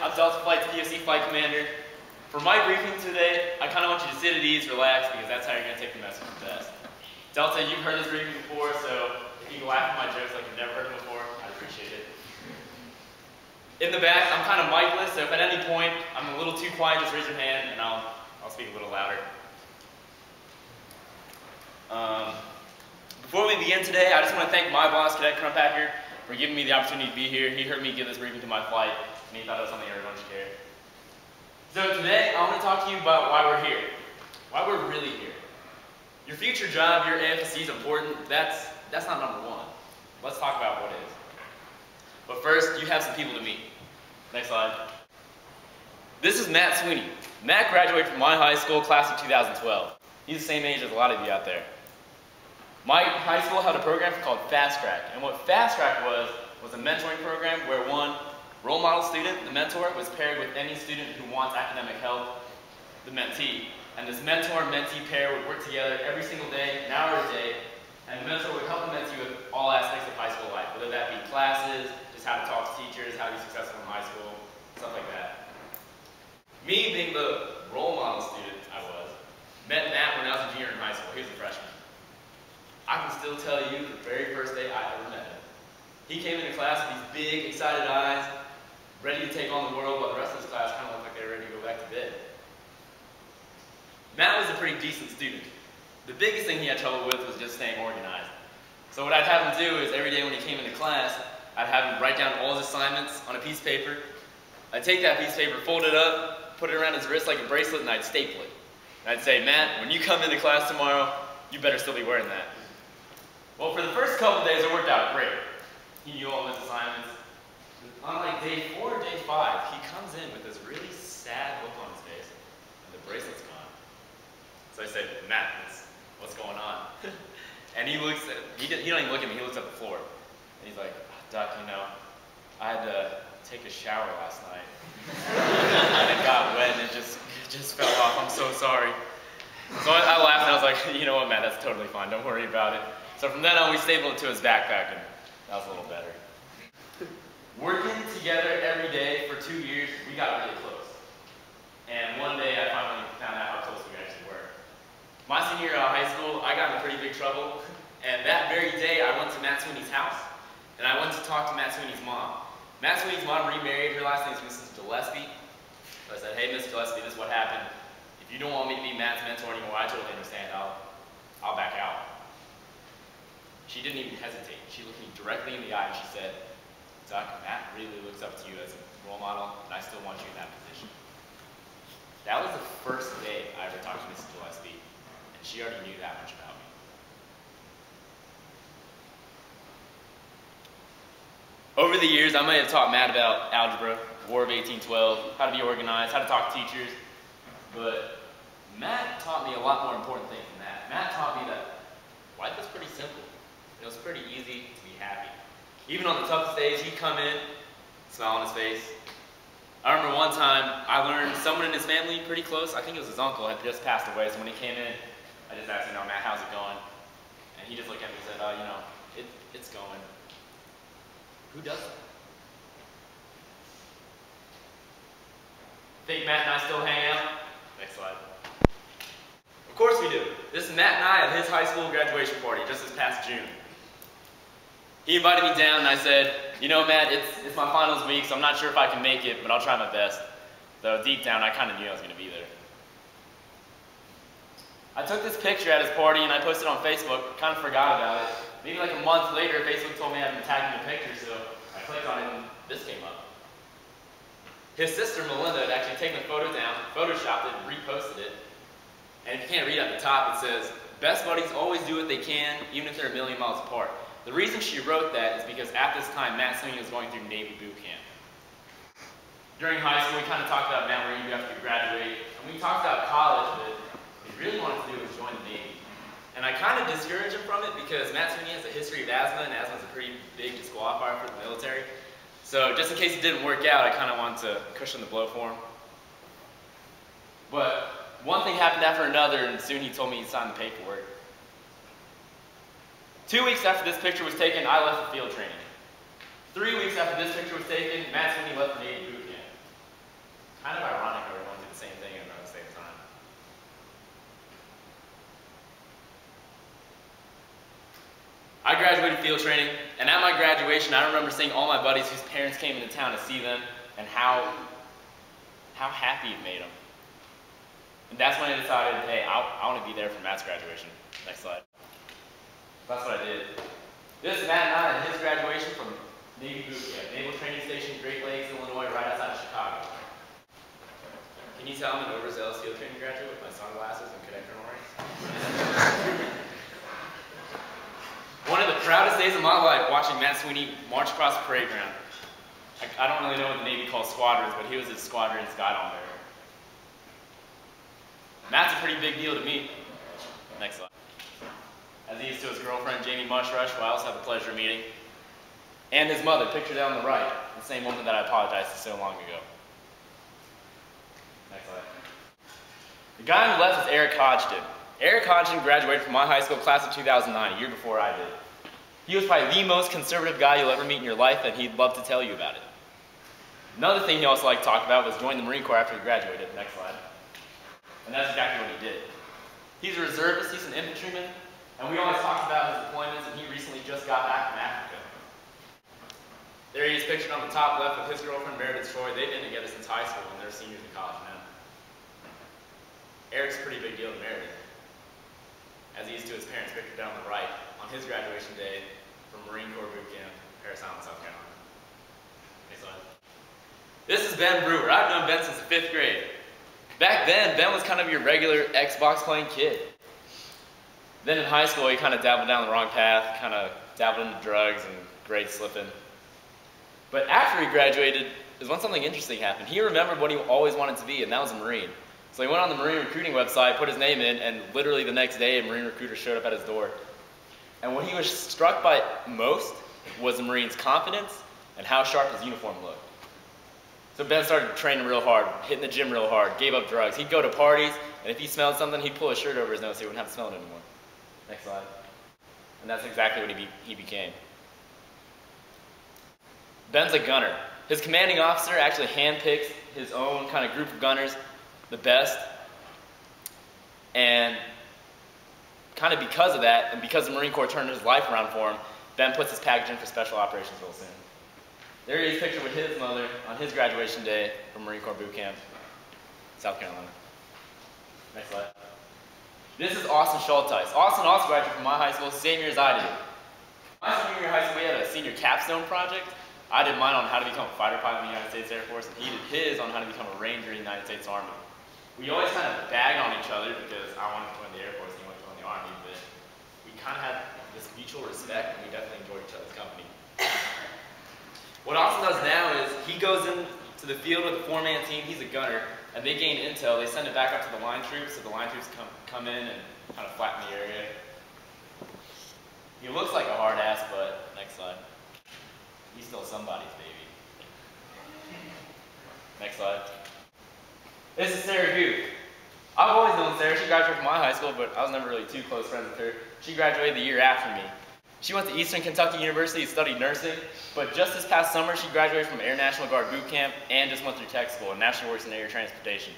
I'm Delta Flight's POC Flight Commander. For my briefing today, I kind of want you to sit at ease, relax, because that's how you're going to take the message best. Delta, you've heard this briefing before, so if you can laugh at my jokes like you've never heard them before, I'd appreciate it. In the back, I'm kind of micless, so if at any point I'm a little too quiet, just raise your hand and I'll speak a little louder. Before we begin today, I just want to thank my boss, Cadet Crumpacker, for giving me the opportunity to be here. He heard me give this briefing to my flight, and he thought it was something everyone should hear. So today, I want to talk to you about why we're here, why we're really here. Your future job, your AFSC is important. That's not number one. Let's talk about what is. But first, you have some people to meet. Next slide. This is Matt Sweeney. Matt graduated from my high school, class of 2012. He's the same age as a lot of you out there. My high school had a program called Fast Track, and what Fast Track was a mentoring program where one role model student, the mentor, was paired with any student who wants academic help, the mentee. And this mentor-mentee pair would work together every single day, an hour a day, and the mentor would help the mentee with all aspects of high school life, whether that be classes, just how to talk to teachers, how to be successful in high school, stuff like that. Me being the role model student I was, met Matt when I was a junior in high school. He was a freshman. I can still tell you the very first day I ever met him. He came into class with these big, excited eyes, ready to take on the world, while the rest of his class kind of looked like they were ready to go back to bed. Matt was a pretty decent student. The biggest thing he had trouble with was just staying organized. So what I'd have him do is every day when he came into class, I'd have him write down all his assignments on a piece of paper. I'd take that piece of paper, fold it up, put it around his wrist like a bracelet, and I'd staple it. And I'd say, Matt, when you come into class tomorrow, you better still be wearing that. Well, for the first couple of days, it worked out great. He knew all his assignments. On like day 4 or day 5, he comes in with this really sad look on his face, and the bracelet's gone. So I said, Matt, what's going on? And he looks at, he don't even look at me, he looks at the floor. And he's like, Doc, you know, I had to take a shower last night. And it got wet and it just fell off. I'm so sorry. So I laughed and I was like, you know what, Matt, that's totally fine. Don't worry about it. So from then on, we stapled it to his backpack, and that was a little better. Working together every day for 2 years, we got really close. And one day, I finally found out how close we actually were. My senior year of high school, I got in pretty big trouble. And that very day, I went to Matt Sweeney's house, and I went to talk to Matt Sweeney's mom. Matt Sweeney's mom remarried. Her last name is Mrs. Gillespie. So I said, hey, Miss Gillespie, this is what happened. If you don't want me to be Matt's mentor anymore, I totally understand. I'll back out. She didn't even hesitate. She looked me directly in the eye and she said, Doc, Matt really looks up to you as a role model, and I still want you in that position. That was the first day I ever talked to Mrs. Gillespie, and she already knew that much about me. Over the years, I might have taught Matt about algebra, War of 1812, how to be organized, how to talk to teachers, but Matt taught me a lot more important things than that. Matt taught me that life is pretty simple. It was pretty easy to be happy. Even on the toughest days, he'd come in, smile on his face. I remember one time, I learned someone in his family pretty close, I think it was his uncle, had just passed away, so when he came in, I just asked him, Matt, how's it going? And he just looked at me and said, you know, it's going. Who does that? Think Matt and I still hang out? Next slide. Of course we do. This is Matt and I at his high school graduation party just this past June. He invited me down and I said, you know, Matt, it's my finals week, so I'm not sure if I can make it, but I'll try my best. Though deep down, I kind of knew I was going to be there. I took this picture at his party and I posted it on Facebook, kind of forgot about it. Maybe like a month later, Facebook told me I had been tagged in the picture, so I clicked on it and this came up. His sister, Melinda, had actually taken the photo down, photoshopped it, and reposted it. And if you can't read at the top, it says, best buddies always do what they can, even if they're a million miles apart. The reason she wrote that is because at this time, Matt Sweeney was going through Navy boot camp. During high school, we kind of talked about, Matt, where you do after you graduate. And we talked about college, but what he really wanted to do was join the Navy. And I kind of discouraged him from it because Matt Sweeney has a history of asthma, and asthma is a pretty big disqualifier for the military. So just in case it didn't work out, I kind of wanted to cushion the blow for him. But one thing happened after another, and soon he told me he signed the paperwork. 2 weeks after this picture was taken, I left for field training. 3 weeks after this picture was taken, Matt Sweeney left the Navy boot camp. I graduated field training, and at my graduation, I remember seeing all my buddies whose parents came into town to see them, and how happy it made them. And that's when I decided, hey, I want to be there for Matt's graduation. Next slide. That's what I did. This is Matt and I at his graduation from Navy Boot Camp, Naval Training Station, Great Lakes, Illinois, right outside of Chicago. Can you tell I'm an overzealous field training graduate with my sunglasses and cadet colonel ranks? One of the proudest days of my life watching Matt Sweeney march across the parade ground. I don't really know what the Navy calls squadrons, but he was his squadron's guide on there. Matt's a pretty big deal to me. Next slide. As he is to his girlfriend, Jamie Mushrush, who I also have the pleasure of meeting, and his mother, pictured down on the right, the same woman that I apologized to so long ago. Next slide. The guy on the left is Eric Hodgson. Eric Hodgson graduated from my high school class of 2009, a year before I did. He was probably the most conservative guy you'll ever meet in your life, and he'd love to tell you about it. Another thing he also liked to talk about was joining the Marine Corps after he graduated. Next slide. And that's exactly what he did. He's a reservist, he's an infantryman, and we always talk about his deployments, and he recently just got back from Africa. There he is pictured on the top left with his girlfriend, Meredith Troy. They've been together since high school, and they're seniors in college now. Eric's a pretty big deal to Meredith, as he is to his parents, pictured down on the right, on his graduation day from Marine Corps Boot Camp, Parris Island, South Carolina. Next slide. This is Ben Brewer. I've known Ben since the 5th grade. Back then, Ben was kind of your regular Xbox playing kid. Then in high school, he kind of dabbled down the wrong path, kind of dabbled into drugs and grades slipping. But after he graduated is when something interesting happened. He remembered what he always wanted to be, and that was a Marine. So he went on the Marine recruiting website, put his name in, and literally the next day, a Marine recruiter showed up at his door. And what he was struck by most was the Marine's confidence and how sharp his uniform looked. So Ben started training real hard, hitting the gym real hard, gave up drugs. He'd go to parties, and if he smelled something, he'd pull his shirt over his nose so he wouldn't have to smell it anymore. Next slide. And that's exactly what he became. Ben's a gunner. His commanding officer actually handpicks his own kind of group of gunners, the best. And kind of because of that, and because the Marine Corps turned his life around for him, Ben puts his package in for special operations real soon. There he is pictured with his mother on his graduation day from Marine Corps Boot Camp, South Carolina. Next slide. This is Austin Schulteis. Austin also graduated from my high school, same year as I did. My senior year of high school, we had a senior capstone project. I did mine on how to become a fighter pilot in the United States Air Force, and he did his on how to become a Ranger in the United States Army. We always kind of bagged on each other because I wanted to join the Air Force and he wanted to join the Army, but we kind of had this mutual respect, and we definitely enjoyed each other's company. What Austin does now is he goes into the field with a 4-man team. He's a gunner, and they gain intel. They send it back up to the line troops, so the line troops come in and kind of flatten the area. He looks like a hard ass, but next slide. He's still somebody's baby. Next slide. This is Sarah Guth. I've always known Sarah. She graduated from my high school, but I was never really too close friends with her. She graduated the year after me. She went to Eastern Kentucky University to study nursing, but just this past summer, she graduated from Air National Guard boot camp and just went through tech school, and now she works in air transportation.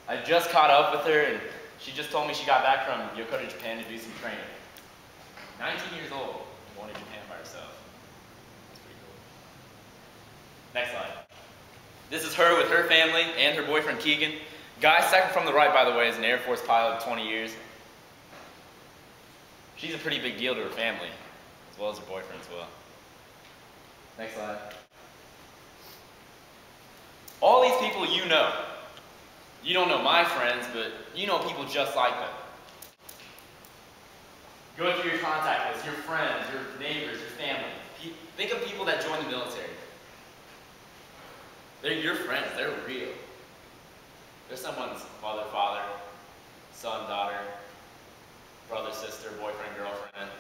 I just caught up with her, and she just told me she got back from Yokota, Japan to do some training. 19 years old, going to Japan by herself. That's pretty cool. Next slide. This is her with her family and her boyfriend Keegan. Guy second from the right, by the way, is an Air Force pilot of 20 years. She's a pretty big deal to her family, as well as her boyfriend as well. Next slide. All these people you know. You don't know my friends, but you know people just like them. Go through your contact list, your friends, your neighbors, your family. Think of people that join the military. They're your friends, they're real. They're someone's mother, father, son, daughter, brother, sister, boyfriend, girlfriend.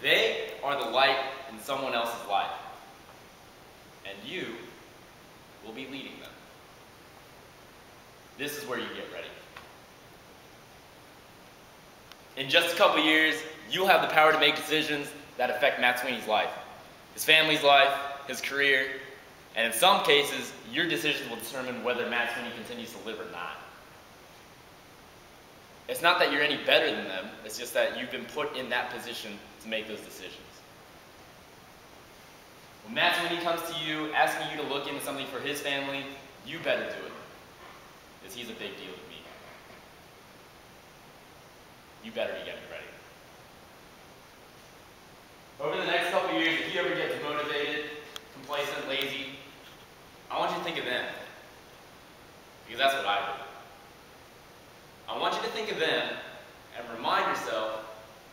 They are the light in someone else's life. And you will be leading them. This is where you get ready. In just a couple years, you'll have the power to make decisions that affect Matt Sweeney's life, his family's life, his career, and in some cases, your decisions will determine whether Matt Sweeney continues to live or not. It's not that you're any better than them, it's just that you've been put in that position to make those decisions. When Matt Sweeney comes to you asking you to look into something for his family, you better do it, because he's a big deal to me. You better be getting ready. Over the next couple of years, if you ever get demotivated, complacent, lazy, I want you to think of them, because that's what I did. I want you to think of them and remind yourself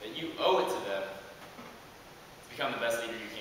that you owe it to them to become the best leader you can.